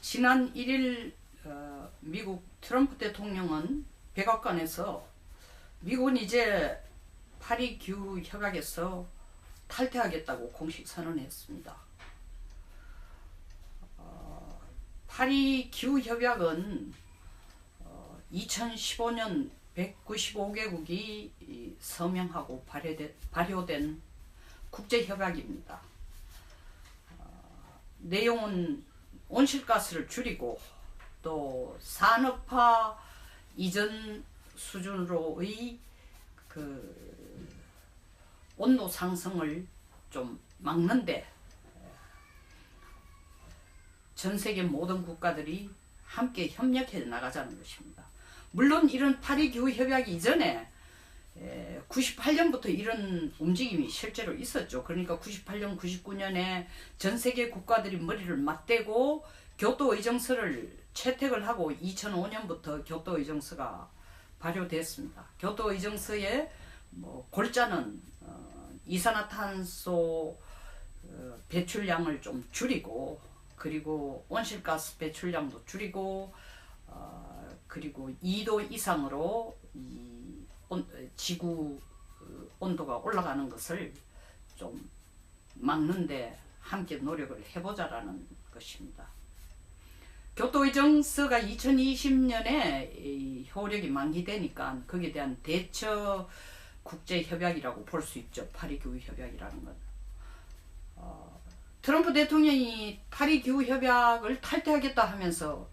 지난 1일 미국 트럼프 대통령은 백악관에서 미국은 이제 파리 기후 협약에서 탈퇴하겠다고 공식 선언했습니다. 파리 기후 협약은 2015년 195개국이 서명하고 발효된 국제협약입니다. 내용은 온실가스를 줄이고 또 산업화 이전 수준으로의 온도 상승을 좀 막는데 전 세계 모든 국가들이 함께 협력해 나가자는 것입니다. 물론 이런 파리 기후 협약 이전에 98년부터 이런 움직임이 실제로 있었죠. 그러니까 98년, 99년에 전 세계 국가들이 머리를 맞대고 교토 의정서를 채택을 하고 2005년부터 교토 의정서가 발효됐습니다. 교토 의정서의 골자는 이산화탄소 배출량을 좀 줄이고, 그리고 온실가스 배출량도 줄이고, 그리고 2도 이상으로 지구 온도가 올라가는 것을 좀 막는데 함께 노력을 해보자라는 것입니다. 교토의정서가 2020년에 효력이 만기되니까 거기에 대한 대처 국제협약이라고 볼 수 있죠. 파리기후협약이라는 건. 트럼프 대통령이 파리기후협약을 탈퇴하겠다 하면서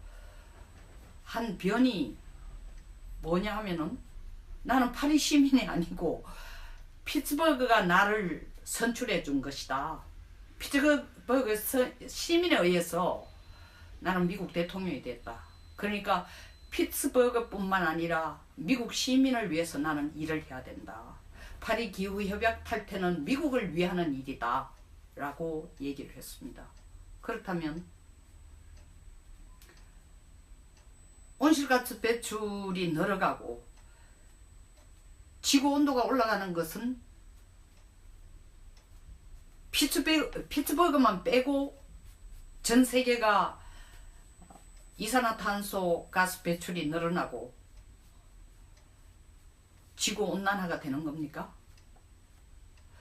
한 변이 뭐냐 하면은, 나는 파리 시민이 아니고 피츠버그가 나를 선출해 준 것이다. 피츠버그 시민에 의해서 나는 미국 대통령이 됐다. 그러니까 피츠버그뿐만 아니라 미국 시민을 위해서 나는 일을 해야 된다. 파리 기후협약 탈퇴는 미국을 위하는 일이다 라고 얘기를 했습니다. 그렇다면 온실가스 배출이 늘어가고 지구 온도가 올라가는 것은 피츠버그만 빼고 전 세계가 이산화탄소 가스 배출이 늘어나고 지구 온난화가 되는 겁니까?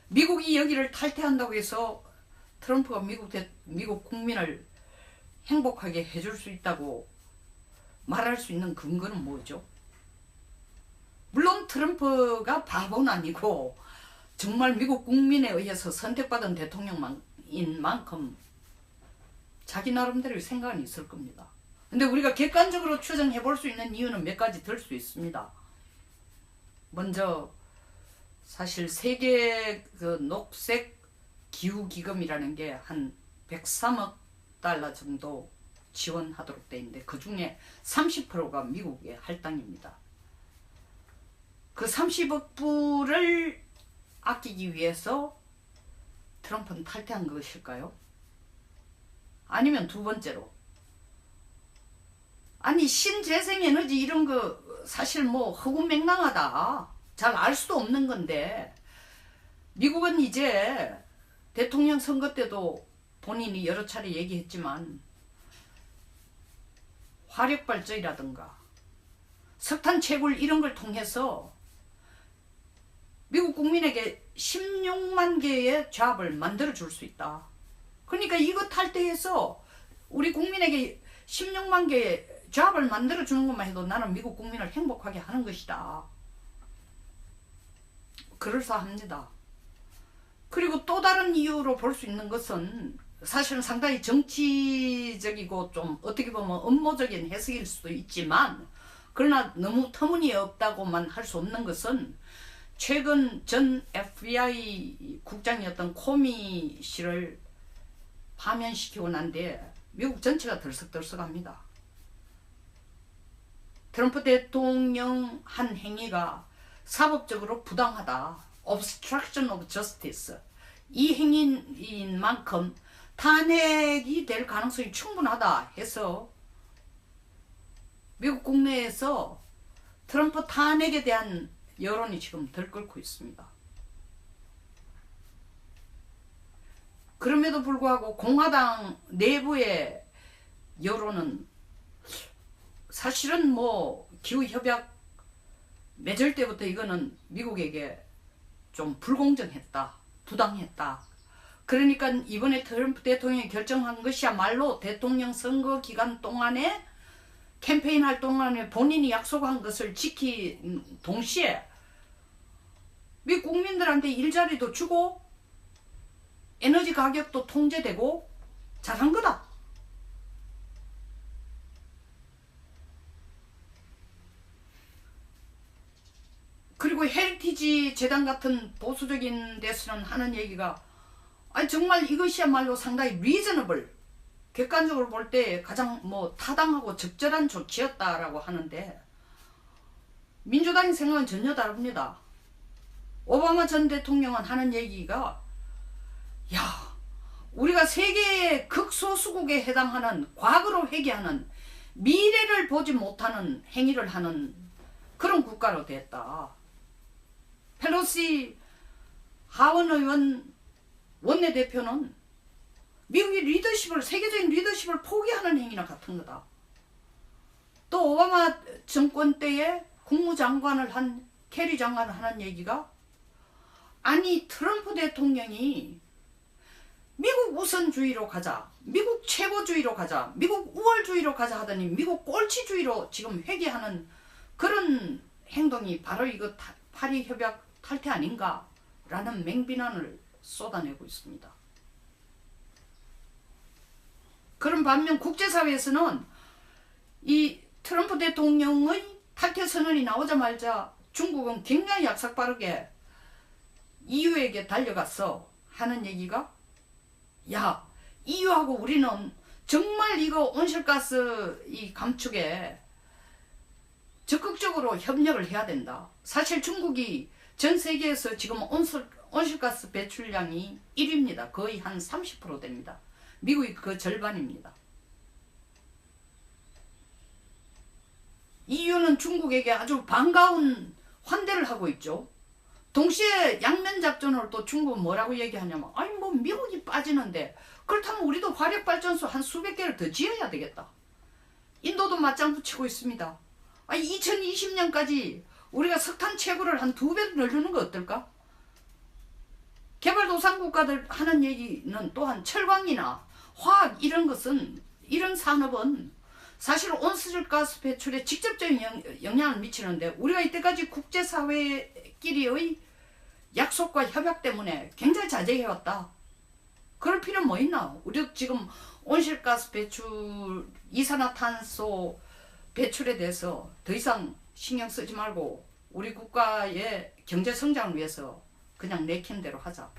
미국이 여기를 탈퇴한다고 해서 트럼프가 미국 국민을 행복하게 해줄 수 있다고 말할 수 있는 근거는 뭐죠? 물론 트럼프가 바보는 아니고 정말 미국 국민에 의해서 선택받은 대통령인 만큼 자기 나름대로의 생각은 있을 겁니다. 근데 우리가 객관적으로 추정해 볼 수 있는 이유는 몇 가지 들 수 있습니다. 먼저 사실 세계 녹색 기후 기금이라는 게 한 103억 달러 정도 지원하도록 돼 있는데 그 중에 30%가 미국의 할당입니다. 그 30억 불을 아끼기 위해서 트럼프는 탈퇴한 것일까요? 아니면 두 번째로, 아니 신재생에너지 이런 거 사실 허구맹랑하다, 잘 알 수도 없는 건데, 미국은 이제 대통령 선거 때도 본인이 여러 차례 얘기했지만 화력발전이라든가 석탄 채굴 이런 걸 통해서 미국 국민에게 16만 개의 잡을 만들어 줄 수 있다. 그러니까 이거 탈퇴해서 우리 국민에게 16만 개의 잡을 만들어 주는 것만 해도 나는 미국 국민을 행복하게 하는 것이다. 그럴싸합니다. 그리고 또 다른 이유로 볼 수 있는 것은 사실은 상당히 정치적이고 좀 어떻게 보면 음모적인 해석일 수도 있지만, 그러나 너무 터무니없다고만 할 수 없는 것은 최근 전 FBI 국장이었던 코미 씨를 파면시키고 난 뒤에 미국 전체가 들썩들썩합니다. 트럼프 대통령 한 행위가 사법적으로 부당하다, obstruction of justice, 이 행위인 만큼 탄핵이 될 가능성이 충분하다 해서 미국 국내에서 트럼프 탄핵에 대한 여론이 지금 들끓고 있습니다. 그럼에도 불구하고 공화당 내부에 여론은 사실은 뭐 기후협약 맺을 때부터 이거는 미국에게 좀 불공정했다, 부당했다. 그러니까 이번에 트럼프 대통령이 결정한 것이야말로 대통령 선거 기간 동안에 캠페인 할 동안에 본인이 약속한 것을 지킨 동시에 미국 국민들한테 일자리도 주고 에너지 가격도 통제되고 잘한 거다. 그리고 헤리티지 재단 같은 보수적인 데서는 하는 얘기가 아니 정말 이것이야말로 상당히 리저너블, 객관적으로 볼 때 가장 뭐 타당하고 적절한 조치였다라고 하는데 민주당의 생각은 전혀 다릅니다. 오바마 전 대통령은 하는 얘기가 야 우리가 세계의 극소수국에 해당하는 과거로 회귀하는 미래를 보지 못하는 행위를 하는 그런 국가로 됐다. 펠로시 하원 의원 원내대표는 미국의 리더십을, 세계적인 리더십을 포기하는 행위나 같은 거다. 또 오바마 정권 때에 국무장관을 한 캐리 장관을 하는 얘기가 아니 트럼프 대통령이 미국 우선주의로 가자, 미국 최고주의로 가자, 미국 우월주의로 가자 하더니 미국 꼴찌주의로 지금 회귀하는 그런 행동이 바로 이거 파리 협약 탈퇴 아닌가 라는 맹비난을 쏟아내고 있습니다. 그런 반면 국제사회에서는 이 트럼프 대통령의 탈퇴 선언이 나오자마자 중국은 굉장히 약삭빠르게 EU에게 달려가서 하는 얘기가 야 EU하고 우리는 정말 이거 온실가스 이 감축에 적극적으로 협력을 해야 된다. 사실 중국이 전 세계에서 지금 온실가스 배출량이 1위입니다. 거의 한 30% 됩니다. 미국이 그 절반입니다. EU는 중국에게 아주 반가운 환대를 하고 있죠. 동시에 양면작전으로 또 중국은 뭐라고 얘기하냐면 아니 뭐 미국이 빠지는데 그렇다면 우리도 화력발전소 한 수백 개를 더 지어야 되겠다. 인도도 맞장구 치고 있습니다. 아니 2020년까지 우리가 석탄 채굴을 한 2배로 늘리는 거 어떨까? 개발도상국가들 하는 얘기는 또한 철광이나 화학 이런 것은, 이런 산업은 사실 온실가스 배출에 직접적인 영향을 미치는데 우리가 이때까지 국제사회끼리의 약속과 협약 때문에 굉장히 자제해왔다. 그럴 필요는 뭐 있나? 우리도 지금 온실가스 배출, 이산화탄소 배출에 대해서 더 이상 신경 쓰지 말고 우리 국가의 경제 성장을 위해서 그냥 내키는 대로 하자.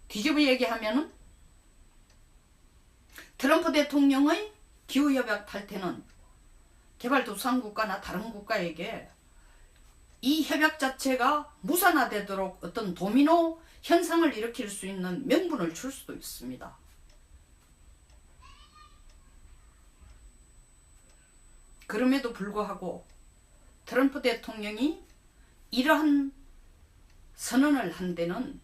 뒤집어 얘기하면은 트럼프 대통령의 기후협약 탈퇴는 개발도상국가나 다른 국가에게 이 협약 자체가 무산화되도록 어떤 도미노 현상을 일으킬 수 있는 명분을 줄 수도 있습니다. 그럼에도 불구하고 트럼프 대통령이 이러한 선언을 한 데는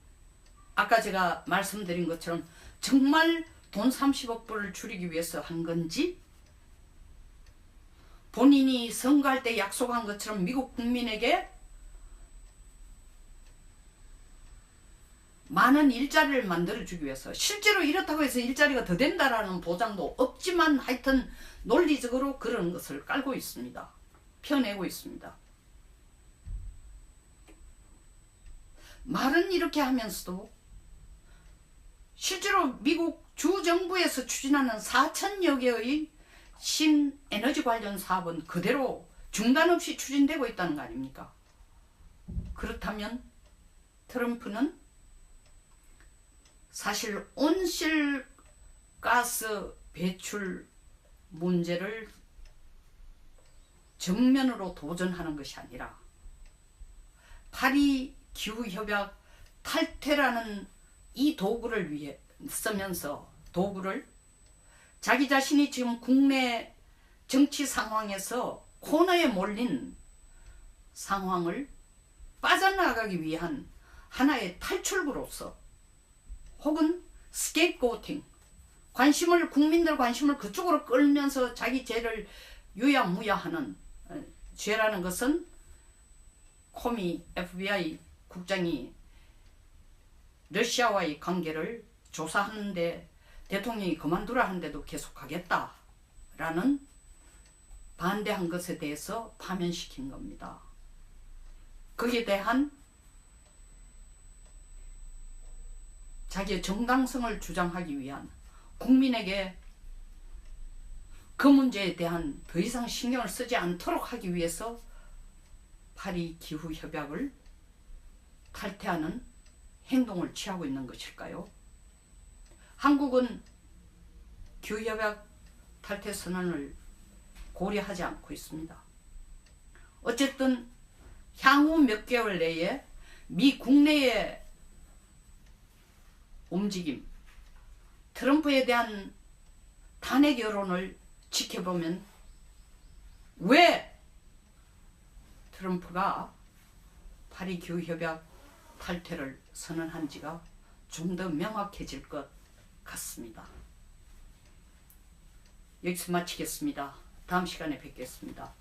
아까 제가 말씀드린 것처럼 정말 돈 30억 불을 줄이기 위해서 한 건지 본인이 선거할 때 약속한 것처럼 미국 국민에게 많은 일자리를 만들어주기 위해서, 실제로 이렇다고 해서 일자리가 더 된다라는 보장도 없지만 하여튼 논리적으로 그런 것을 깔고 있습니다. 펴내고 있습니다. 말은 이렇게 하면서도 실제로 미국 주정부에서 추진하는 4천여 개의 신에너지 관련 사업은 그대로 중단 없이 추진되고 있다는 거 아닙니까? 그렇다면 트럼프는 사실 온실가스 배출 문제를 정면으로 도전하는 것이 아니라 파리 기후협약 탈퇴라는 이 도구를 위해 쓰면서 도구를 자기 자신이 지금 국내 정치 상황에서 코너에 몰린 상황을 빠져나가기 위한 하나의 탈출구로서 혹은 스케이프고팅, 국민들 관심을 그쪽으로 끌면서 자기 죄를 유야무야하는 죄라는 것은 코미 FBI 국장이 러시아와의 관계를 조사하는데 대통령이 그만두라 하는데도 계속하겠다라는 반대한 것에 대해서 파면시킨 겁니다. 거기에 대한 자기의 정당성을 주장하기 위한 국민에게 그 문제에 대한 더 이상 신경을 쓰지 않도록 하기 위해서 파리 기후협약을 탈퇴하는 행동을 취하고 있는 것일까요? 한국은 기후협약 탈퇴 선언을 고려하지 않고 있습니다. 어쨌든 향후 몇 개월 내에 미 국내의 움직임, 트럼프에 대한 탄핵 여론을 지켜보면 왜 트럼프가 파리 기후협약 탈퇴를 선언한지가 좀 더 명확해질 것 같습니다. 여기서 마치겠습니다. 다음 시간에 뵙겠습니다.